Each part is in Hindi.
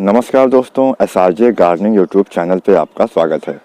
नमस्कार दोस्तों, SRJ गार्डनिंग यूट्यूब चैनल पे आपका स्वागत है।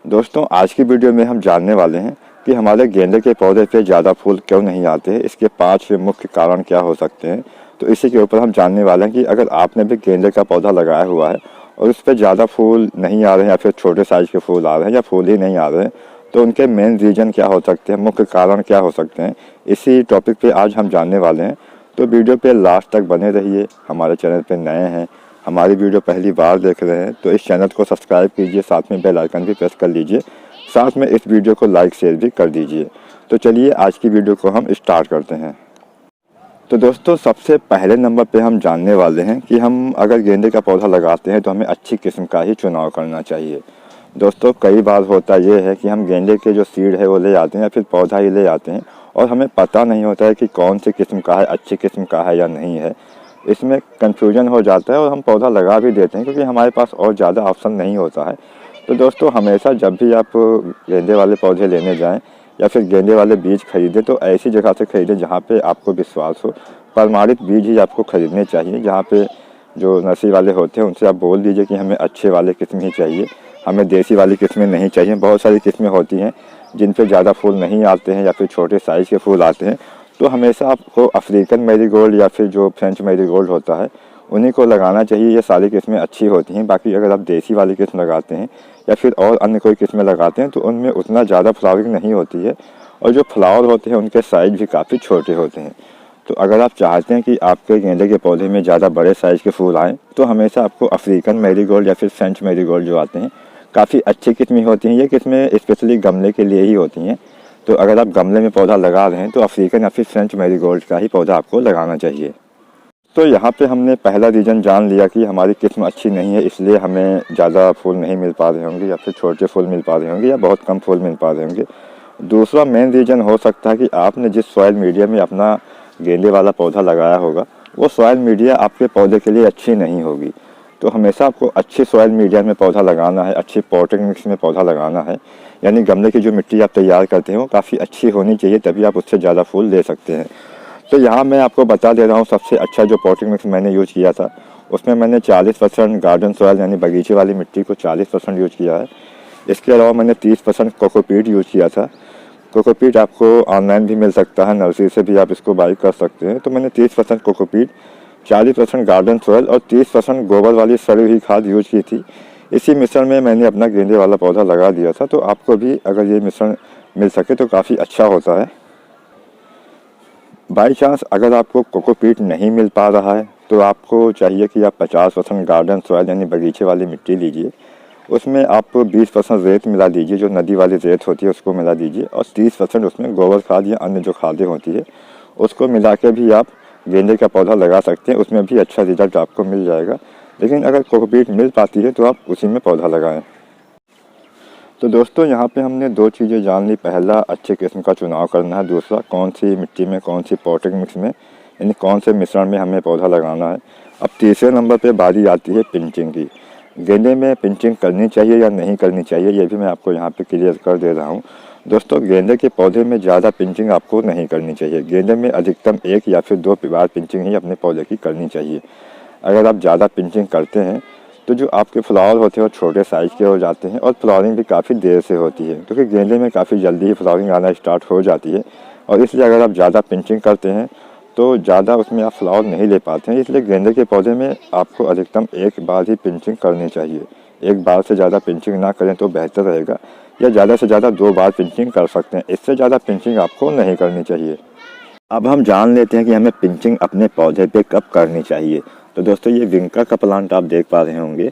दोस्तों, आज की वीडियो में हम जानने वाले हैं कि हमारे गेंदे के पौधे पे ज़्यादा फूल क्यों नहीं आते हैं, इसके 5 मुख्य कारण क्या हो सकते हैं। तो इसी के ऊपर हम जानने वाले हैं कि अगर आपने भी गेंदे का पौधा लगाया हुआ है और उस पर ज़्यादा फूल नहीं आ रहे हैं या फिर छोटे साइज़ के फूल आ रहे हैं या फूल ही नहीं आ रहे हैं, तो उनके मेन रीज़न क्या हो सकते हैं, मुख्य कारण क्या हो सकते हैं, इसी टॉपिक पर आज हम जानने वाले हैं। तो वीडियो पे लास्ट तक बने रहिए। हमारे चैनल पे नए हैं, हमारी वीडियो पहली बार देख रहे हैं तो इस चैनल को सब्सक्राइब कीजिए, साथ में बेल आइकन भी प्रेस कर लीजिए, साथ में इस वीडियो को लाइक शेयर भी कर दीजिए। तो चलिए आज की वीडियो को हम स्टार्ट करते हैं। तो दोस्तों, सबसे पहले नंबर पे हम जानने वाले हैं कि हम अगर गेंदे का पौधा लगाते हैं तो हमें अच्छी किस्म का ही चुनाव करना चाहिए। दोस्तों, कई बार होता ये है कि हम गेंदे के जो सीड है वो ले आते हैं या फिर पौधा ही ले आते हैं और हमें पता नहीं होता है कि कौन सी किस्म का है, अच्छी किस्म का है या नहीं है। इसमें कन्फ्यूजन हो जाता है और हम पौधा लगा भी देते हैं क्योंकि हमारे पास और ज़्यादा ऑप्शन नहीं होता है। तो दोस्तों, हमेशा जब भी आप गेंदे वाले पौधे लेने जाएं या फिर गेंदे वाले बीज खरीदें तो ऐसी जगह से खरीदें जहां पे आपको विश्वास हो। प्रमाणित बीज ही आपको खरीदने चाहिए। जहां पे जो नर्सरी वाले होते हैं उनसे आप बोल दीजिए कि हमें अच्छे वाले किस्म ही चाहिए, हमें देसी वाली किस्में नहीं चाहिए। बहुत सारी किस्में होती हैं जिन पे ज़्यादा फूल नहीं आते हैं या फिर छोटे साइज़ के फूल आते हैं। तो हमेशा आपको अफ्रीकन मैरीगोल्ड या फिर जो फ्रेंच मैरीगोल्ड होता है उन्हीं को लगाना चाहिए। ये सारी किस्में अच्छी होती हैं। बाकी अगर आप देसी वाली किस्म लगाते हैं या फिर और अन्य कोई किस्में लगाते हैं तो उनमें उतना ज़्यादा फ्लावरिंग नहीं होती है और जो फ्लावर होते हैं उनके साइज़ भी काफ़ी छोटे होते हैं। तो अगर आप चाहते हैं कि आपके गेंदे के पौधे में ज़्यादा बड़े साइज़ के फूल आएँ तो हमेशा आपको अफ्रीकन मैरीगोल्ड या फिर फ्रेंच मैरीगोल्ड जो आते हैं काफ़ी अच्छी किस्में होती हैं। ये किस्में स्पेशली गमले के लिए ही होती हैं। तो अगर आप गमले में पौधा लगा रहे हैं तो अफ्रीकन या फिर फ्रेंच मैरीगोल्ड का ही पौधा आपको लगाना चाहिए। तो यहाँ पे हमने पहला रीज़न जान लिया कि हमारी किस्म अच्छी नहीं है, इसलिए हमें ज़्यादा फूल नहीं मिल पा रहे होंगे या फिर छोटे फूल मिल पा रहे होंगे या बहुत कम फूल मिल पा रहे होंगे। दूसरा मेन रीज़न हो सकता है कि आपने जिस सॉइल मीडिया में अपना गेंदे वाला पौधा लगाया होगा वो सॉइल मीडिया आपके पौधे के लिए अच्छी नहीं होगी। तो हमेशा आपको अच्छी सॉइल मीडिया में पौधा लगाना है, अच्छी पॉटिंग मिक्स में पौधा लगाना है। यानी गमले की जो मिट्टी आप तैयार करते हैं वो काफ़ी अच्छी होनी चाहिए, तभी आप उससे ज़्यादा फूल ले सकते हैं। तो यहाँ मैं आपको बता दे रहा हूँ सबसे अच्छा जो पॉटिंग मिक्स मैंने यूज़ किया था उसमें मैंने 40% गार्डन सॉइल यानी बगीचे वाली मिट्टी को 40% यूज़ किया है। इसके अलावा मैंने 30% कोकोपीट यूज़ किया था। कोकोपीट आपको ऑनलाइन भी मिल सकता है, नर्सरी से भी आप इसको बाई कर सकते हैं। तो मैंने 30% कोकोपीट, 40% गार्डन सॉइल और 30% गोबर वाली सड़ी हुई खाद यूज की थी। इसी मिश्रण में मैंने अपना गेंदे वाला पौधा लगा दिया था। तो आपको भी अगर ये मिश्रण मिल सके तो काफ़ी अच्छा होता है। बाई चांस अगर आपको कोकोपीट नहीं मिल पा रहा है तो आपको चाहिए कि आप 50% गार्डन सॉइल यानी बगीचे वाली मिट्टी लीजिए, उसमें आप 20% रेत मिला दीजिए, जो नदी वाली रेत होती है उसको मिला दीजिए, और 30% उसमें गोबर खाद या अन्य जो खादें होती है उसको मिला के भी आप गेंदे का पौधा लगा सकते हैं। उसमें भी अच्छा रिजल्ट आपको मिल जाएगा। लेकिन अगर कोकोपीट मिल पाती है तो आप उसी में पौधा लगाएं। तो दोस्तों, यहाँ पे हमने 2 चीज़ें जान ली। पहला, अच्छे किस्म का चुनाव करना है। दूसरा, कौन सी मिट्टी में, कौन सी पॉटिंग मिक्स में, यानी कौन से मिश्रण में हमें पौधा लगाना है। अब तीसरे नंबर पे बारी आती है पिंचिंग की। गेंदे में पिंचिंग करनी चाहिए या नहीं करनी चाहिए, ये भी मैं आपको यहाँ पे क्लियर कर दे रहा हूँ। दोस्तों, गेंदे के पौधे में ज़्यादा पिंचिंग आपको नहीं करनी चाहिए। गेंदे में अधिकतम 1 या फिर 2 बार पिंचिंग ही अपने पौधे की करनी चाहिए। अगर आप ज़्यादा पिंचिंग करते हैं तो जो आपके फ्लावर होते हैं वो छोटे साइज़ के हो जाते हैं और फ्लावरिंग भी काफ़ी देर से होती है, क्योंकि गेंदे में काफ़ी जल्दी ही फ्लावरिंग आना स्टार्ट हो जाती है। और इसलिए अगर आप ज़्यादा पिंचिंग करते हैं तो ज़्यादा उसमें आप फ्लावर नहीं ले पाते हैं। इसलिए गेंदे के पौधे में आपको अधिकतम 1 बार ही पिंचिंग करनी चाहिए। 1 बार से ज़्यादा पिंचिंग ना करें तो बेहतर रहेगा, या ज़्यादा से ज़्यादा 2 बार पिंचिंग कर सकते हैं। इससे ज़्यादा पिंचिंग आपको नहीं करनी चाहिए। अब हम जान लेते हैं कि हमें पिंचिंग अपने पौधे पे कब करनी चाहिए। तो दोस्तों, ये विंका का प्लांट आप देख पा रहे होंगे।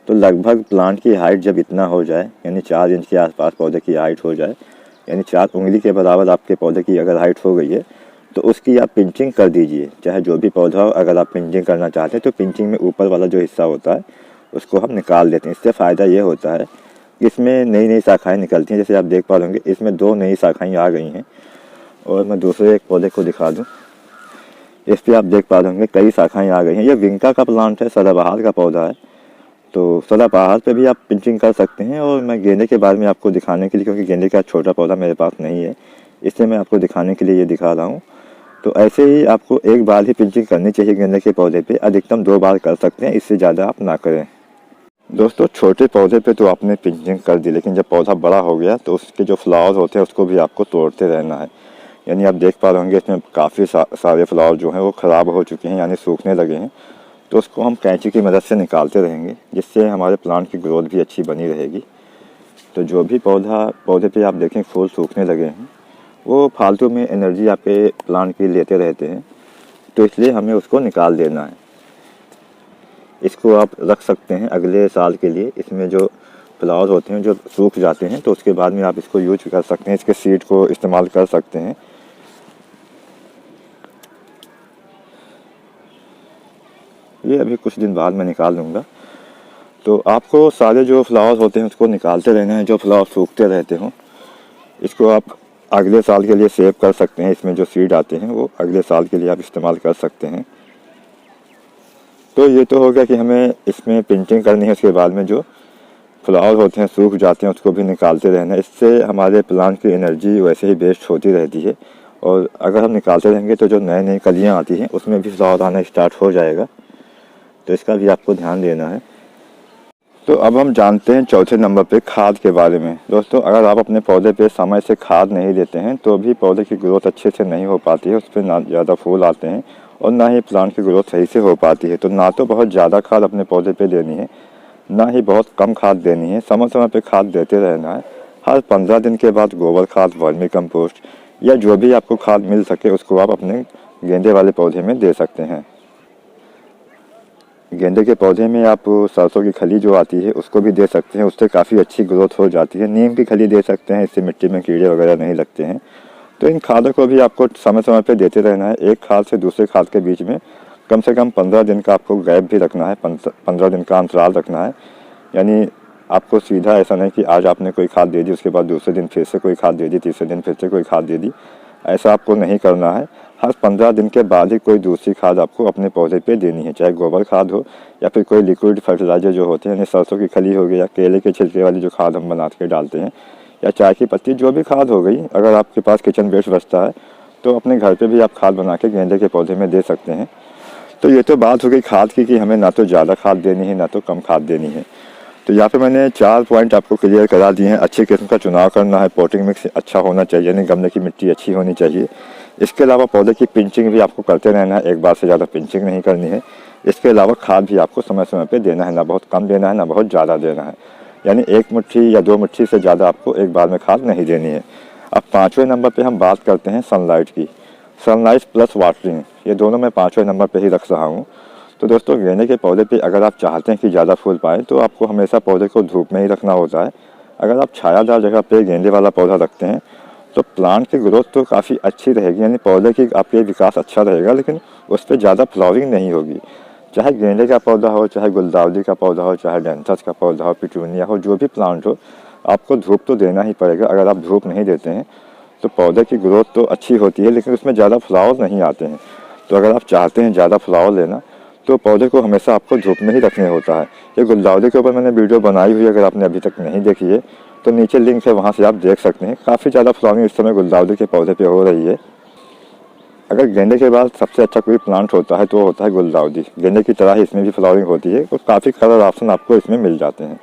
तो लगभग प्लांट की हाइट जब इतना हो जाए, यानी 4 इंच के आसपास पौधे की हाइट हो जाए, यानी 4 उंगली के बराबर आपके पौधे की अगर हाइट हो गई है तो उसकी आप पिंचिंग कर दीजिए। चाहे जो भी पौधा हो, अगर आप पिंचिंग करना चाहते हैं तो पिंचिंग में ऊपर वाला जो हिस्सा होता है उसको हम निकाल देते हैं। इससे फ़ायदा ये होता है कि इसमें नई नई शाखाएँ निकलती हैं। जैसे आप देख पा रहे होंगे इसमें 2 नई शाखाएँ आ गई हैं। और मैं दूसरे एक पौधे को दिखा दूं, इस पे आप देख पा रहे होंगे कई शाखाएं आ गई हैं। ये विंका का प्लांट है, सदाबहार का पौधा है। तो सदाबहार पे भी आप पिंचिंग कर सकते हैं। और मैं गेंदे के बारे में आपको दिखाने के लिए, क्योंकि गेंदे का छोटा पौधा मेरे पास नहीं है, इसलिए मैं आपको दिखाने के लिए ये दिखा रहा हूँ। तो ऐसे ही आपको एक बार ही पिंचिंग करनी चाहिए गेंदे के पौधे पे, अधिकतम 2 बार कर सकते हैं, इससे ज़्यादा आप ना करें। दोस्तों छोटे पौधे पे तो आपने पिंचिंग कर दी, लेकिन जब पौधा बड़ा हो गया तो उसके जो फ्लावर होते हैं उसको भी आपको तोड़ते रहना है। यानी आप देख पा रहे होंगे इसमें काफ़ी सारे फ्लावर जो हैं वो ख़राब हो चुके हैं, यानी सूखने लगे हैं। तो उसको हम कैंची की मदद से निकालते रहेंगे, जिससे हमारे प्लांट की ग्रोथ भी अच्छी बनी रहेगी। तो जो भी पौधे पे आप देखें फूल सूखने लगे हैं, वो फालतू में एनर्जी आपके प्लांट की लेते रहते हैं, तो इसलिए हमें उसको निकाल देना है। इसको आप रख सकते हैं अगले साल के लिए। इसमें जो फ्लावर होते हैं जो सूख जाते हैं, तो उसके बाद में आप इसको यूज कर सकते हैं, इसके सीड को इस्तेमाल कर सकते हैं। ये अभी कुछ दिन बाद मैं निकाल लूँगा। तो आपको सारे जो फ्लावर्स होते हैं उसको निकालते रहना है, जो फ्लावर सूखते रहते हों। इसको आप अगले साल के लिए सेव कर सकते हैं, इसमें जो सीड आते हैं वो अगले साल के लिए आप इस्तेमाल कर सकते हैं। तो ये तो हो गया कि हमें इसमें पिंचिंग करनी है, उसके बाद में जो फ्लावर होते हैं सूख जाते हैं उसको भी निकालते रहना है। इससे हमारे प्लांट की एनर्जी वैसे ही वेस्ट होती रहती है, और अगर हम निकालते रहेंगे तो जो नई नई कलियाँ आती हैं उसमें भी फ्लावर आना स्टार्ट हो जाएगा। तो इसका भी आपको ध्यान देना है। तो अब हम जानते हैं चौथे नंबर पे खाद के बारे में। दोस्तों अगर आप अपने पौधे पे समय से खाद नहीं देते हैं तो भी पौधे की ग्रोथ अच्छे से नहीं हो पाती है, उस पर ना ज़्यादा फूल आते हैं और ना ही प्लांट की ग्रोथ सही से हो पाती है। तो ना तो बहुत ज़्यादा खाद अपने पौधे पे देनी है, ना ही बहुत कम खाद देनी है। समय समय पे खाद देते रहना है। हर 15 दिन के बाद गोबर खाद, वर्मी कंपोस्ट या जो भी आपको खाद मिल सके उसको आप अपने गेंदे वाले पौधे में दे सकते हैं। गेंदे के पौधे में आप सरसों की खली जो आती है उसको भी दे सकते हैं, उससे काफ़ी अच्छी ग्रोथ हो जाती है। नीम की खली दे सकते हैं, इससे मिट्टी में कीड़े वगैरह नहीं लगते हैं। तो इन खादों को भी आपको समय समय पे देते रहना है। एक खाद से दूसरे खाद के बीच में कम से कम 15 दिन का आपको गैप भी रखना है, 15 दिन का अंतराल रखना है। यानी आपको सीधा ऐसा नहीं कि आज आपने कोई खाद दे दी, उसके बाद दूसरे दिन फिर से कोई खाद दे दी, तीसरे दिन फिर से कोई खाद दे दी, ऐसा आपको नहीं करना है। हर 15 दिन के बाद ही कोई दूसरी खाद आपको अपने पौधे पे देनी है, चाहे गोबर खाद हो या फिर कोई लिक्विड फर्टिलाइजर जो होते हैं, यानी सरसों की खली हो गई या केले के छिलके वाली जो खाद हम बना के डालते हैं, या चाय की पत्ती, जो भी खाद हो गई। अगर आपके पास किचन वेस्ट बचता है तो अपने घर पे भी आप खाद बना के गेंदे के पौधे में दे सकते हैं। तो ये तो बात हो गई खाद की कि हमें ना तो ज़्यादा खाद देनी है ना तो कम खाद देनी है। तो यहाँ पे मैंने 4 पॉइंट आपको क्लियर करा दिए हैं। अच्छी किस्म का चुनाव करना है, पॉटिंग मिक्स अच्छा होना चाहिए, यानी गमले की मिट्टी अच्छी होनी चाहिए। इसके अलावा पौधे की पिंचिंग भी आपको करते रहना है, एक बार से ज़्यादा पिंचिंग नहीं करनी है। इसके अलावा खाद भी आपको समय समय पे देना है, ना बहुत कम देना है ना बहुत ज़्यादा देना है। यानी 1 मुट्ठी या 2 मुट्ठी से ज़्यादा आपको एक बार में खाद नहीं देनी है। अब 5वें नंबर पर हम बात करते हैं सनलाइट की। सनलाइट प्लस वाटरिंग, ये दोनों मैं 5वें नंबर पर ही रख रहा हूँ। तो दोस्तों गेंदे के पौधे पे अगर आप चाहते हैं कि ज़्यादा फूल पाए तो आपको हमेशा पौधे को धूप में ही रखना होता है। अगर आप छायादार जगह पे गेंदे वाला पौधा रखते हैं तो प्लांट की ग्रोथ तो काफ़ी अच्छी रहेगी, यानी पौधे की आपके विकास अच्छा रहेगा, लेकिन उस पर ज़्यादा फ्लावरिंग नहीं होगी। चाहे गेंदे का पौधा हो, चाहे गुलदाउदी का पौधा हो, चाहे डेंथस का पौधा हो, पिटूनिया हो, जो भी प्लांट हो, आपको धूप तो देना ही पड़ेगा। अगर आप धूप नहीं देते हैं तो पौधे की ग्रोथ तो अच्छी होती है लेकिन उसमें ज़्यादा फ्लावर नहीं आते हैं। तो अगर आप चाहते हैं ज़्यादा फ्लावर लेना तो पौधे को हमेशा आपको धूप में ही रखने होता है। ये गुलदाउदी के ऊपर मैंने वीडियो बनाई हुई है, अगर आपने अभी तक नहीं देखी है तो नीचे लिंक है, वहाँ से आप देख सकते हैं। काफ़ी ज़्यादा फ्लावरिंग इस समय गुलदाउदी के पौधे पे हो रही है। अगर गेंदे के बाद सबसे अच्छा कोई प्लांट होता है तो वो होता है गुलदाउदी। गेंदे की तरह ही इसमें भी फ्लावरिंग होती है और काफ़ी कलर ऑप्शन आपको इसमें मिल जाते हैं।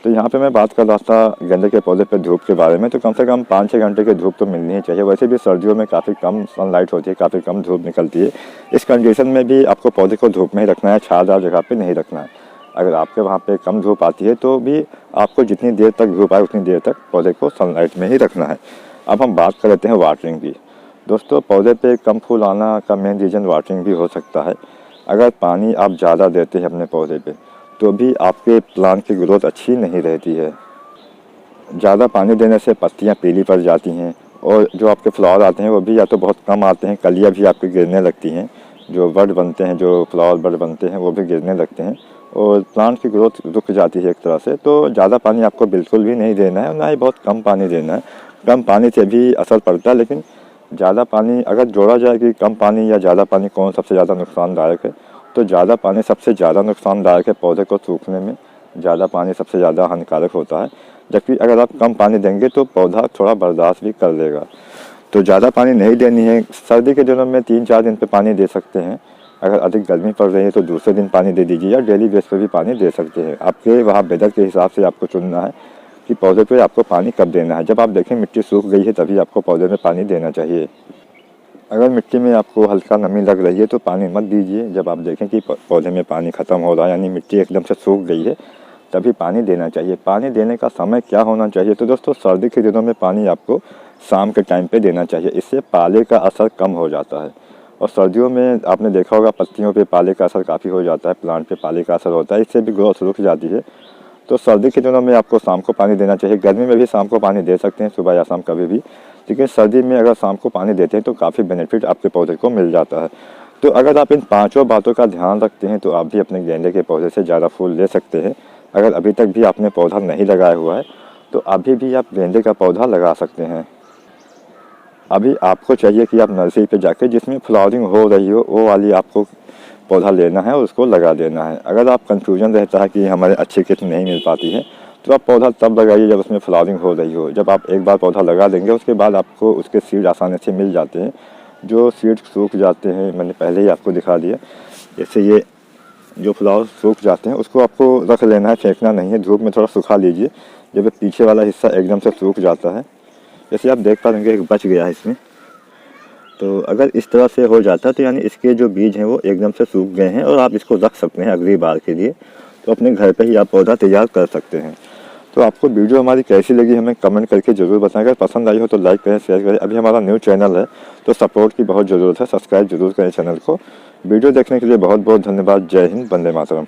तो यहाँ पे मैं बात कर रहा था गेंदे के पौधे पे धूप के बारे में। तो कम से कम 5-6 घंटे की धूप तो मिलनी ही चाहिए। वैसे भी सर्दियों में काफ़ी कम सनलाइट होती है, काफ़ी कम धूप निकलती है। इस कंडीशन में भी आपको पौधे को धूप में ही रखना है, छायादार जगह पे नहीं रखना है। अगर आपके वहाँ पे कम धूप आती है तो भी आपको जितनी देर तक धूप आए उतनी देर तक पौधे को सनलाइट में ही रखना है। अब हम बात कर लेते हैं वाटरिंग की। दोस्तों पौधे पे कम फूल आना का मेन रीज़न वाटरिंग भी हो सकता है। अगर पानी आप ज़्यादा देते हैं अपने पौधे पे तो भी आपके प्लांट की ग्रोथ अच्छी नहीं रहती है। ज़्यादा पानी देने से पत्तियां पीली पड़ जाती हैं और जो आपके फ्लावर आते हैं वो भी या तो बहुत कम आते हैं, कलियां भी आपकी गिरने लगती हैं। जो बड बनते हैं, जो फ्लावर बड बनते हैं वो भी गिरने लगते हैं और प्लांट की ग्रोथ रुक जाती है एक तरह से। तो ज़्यादा पानी आपको बिल्कुल भी नहीं देना है, ना ही बहुत कम पानी देना है। कम पानी से भी असर पड़ता है, लेकिन ज़्यादा पानी अगर जोड़ा जाए कि कम पानी या ज़्यादा पानी कौन सबसे ज़्यादा नुकसानदायक है, तो ज़्यादा पानी सबसे ज़्यादा नुकसानदायक है पौधे को सूखने में। ज़्यादा पानी सबसे ज़्यादा हानिकारक होता है, जबकि अगर आप कम पानी देंगे तो पौधा थोड़ा बर्दाश्त भी कर लेगा। तो ज़्यादा पानी नहीं देनी है। सर्दी के दिनों में 3-4 दिन पे पानी दे सकते हैं। अगर अधिक गर्मी पड़ रही है तो दूसरे दिन पानी दे दीजिए, या डेली बेस पे भी पानी दे सकते हैं। आपके वहाँ वेदर के हिसाब से आपको चुनना है कि पौधे पे आपको पानी कब देना है। जब आप देखें मिट्टी सूख गई है तभी आपको पौधे में पानी देना चाहिए। अगर मिट्टी में आपको हल्का नमी लग रही है तो पानी मत दीजिए। जब आप देखें कि पौधे में पानी ख़त्म हो रहा है, यानी मिट्टी एकदम से सूख गई है, तभी पानी देना चाहिए। पानी देने का समय क्या होना चाहिए? तो दोस्तों सर्दी के दिनों में पानी आपको शाम के टाइम पे देना चाहिए। इससे पाले का असर कम हो जाता है। और सर्दियों में आपने देखा होगा पत्तियों पे पाले का असर काफ़ी हो जाता है, प्लांट पे पाले का असर होता है, इससे भी ग्रोथ रुक जाती है। तो सर्दी के दिनों में आपको शाम को पानी देना चाहिए। गर्मी में भी शाम को पानी दे सकते हैं, सुबह या शाम कभी भी, लेकिन सर्दी में अगर शाम को पानी देते हैं तो काफ़ी बेनिफिट आपके पौधे को मिल जाता है। तो अगर आप इन पाँचों बातों का ध्यान रखते हैं तो आप भी अपने गेंदे के पौधे से ज़्यादा फूल ले सकते हैं। अगर अभी तक भी आपने पौधा नहीं लगाया हुआ है तो अभी भी आप गेंदे का पौधा लगा सकते हैं। अभी आपको चाहिए कि आप नर्सरी पे जाके जिसमें फ्लावरिंग हो रही हो वो वाली आपको पौधा लेना है और उसको लगा देना है। अगर आप कंफ्यूजन रहता है कि हमारे अच्छी किस्म नहीं मिल पाती है तो आप पौधा तब लगाइए जब उसमें फ्लावरिंग हो रही हो। जब आप एक बार पौधा लगा देंगे उसके बाद आपको उसके सीड आसानी से मिल जाते हैं। जो सीड सूख जाते हैं मैंने पहले ही आपको दिखा दिया, जैसे ये जो फ्लावर सूख जाते हैं उसको आपको रख लेना है, फेंकना नहीं है। धूप में थोड़ा सुखा लीजिए। जब पीछे वाला हिस्सा एकदम से सूख जाता है, जैसे आप देख पाएंगे एक बच गया है इसमें, तो अगर इस तरह से हो जाता है तो यानी इसके जो बीज हैं वो एकदम से सूख गए हैं और आप इसको रख सकते हैं अगली बार के लिए। तो अपने घर पे ही आप पौधा तैयार कर सकते हैं। तो आपको वीडियो हमारी कैसी लगी हमें कमेंट करके ज़रूर बताएं। अगर पसंद आई हो तो लाइक करें, शेयर करें। अभी हमारा न्यू चैनल है तो सपोर्ट की बहुत ज़रूरत है, सब्सक्राइब जरूर करें चैनल को। वीडियो देखने के लिए बहुत बहुत धन्यवाद। जय हिंद, वंदे मातरम।